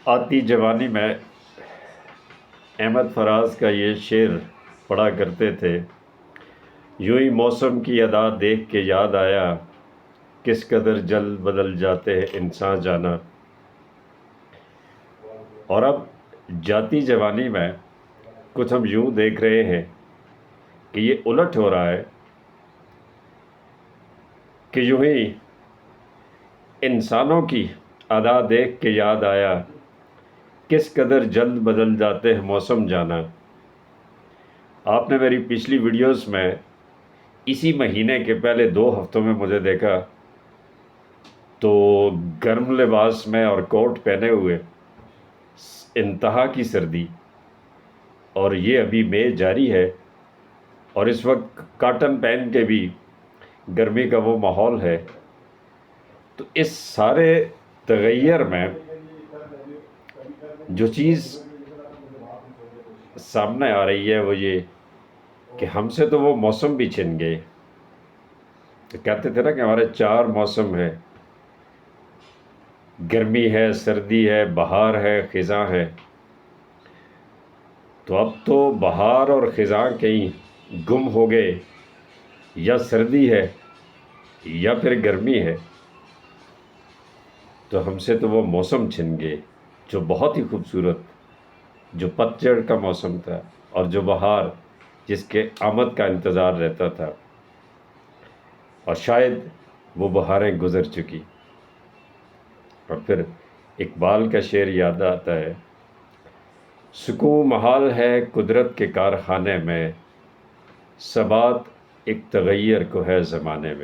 آتی جوانی میں احمد فراز کا یہ شعر پڑھا کرتے تھے، یوں ہی موسم کی ادا دیکھ کے یاد آیا، کس قدر جلد بدل جاتے ہیں انسان جانا۔ اور اب جاتی جوانی میں کچھ ہم یوں دیکھ رہے ہیں کہ یہ الٹ ہو رہا ہے کہ یوں ہی انسانوں کی ادا دیکھ کے یاد آیا، کس قدر جلد بدل جاتے ہیں موسم جانا۔ آپ نے میری پچھلی ویڈیوز میں اسی مہینے کے پہلے 2 ہفتوں میں مجھے دیکھا تو گرم لباس میں اور کوٹ پہنے ہوئے، انتہا کی سردی، اور یہ ابھی مئی جاری ہے اور اس وقت کاٹن پہن کے بھی گرمی کا وہ ماحول ہے۔ تو اس سارے تغیر میں جو چیز سامنے آ رہی ہے وہ یہ کہ ہم سے تو وہ موسم بھی چھن گئے۔ کہتے تھے نا کہ ہمارے 4 موسم ہیں، گرمی ہے، سردی ہے، بہار ہے، خزاں ہے۔ تو اب تو بہار اور خزاں کہیں گم ہو گئے، یا سردی ہے یا پھر گرمی ہے۔ تو ہم سے تو وہ موسم چھن گئے جو بہت ہی خوبصورت، جو پتجھڑ کا موسم تھا، اور جو بہار جس کے آمد کا انتظار رہتا تھا، اور شاید وہ بہاریں گزر چکی۔ اور پھر اقبال کا شعر یاد آتا ہے، سکون محال ہے قدرت کے کارخانے میں، ثبات ایک تغیر کو ہے زمانے میں۔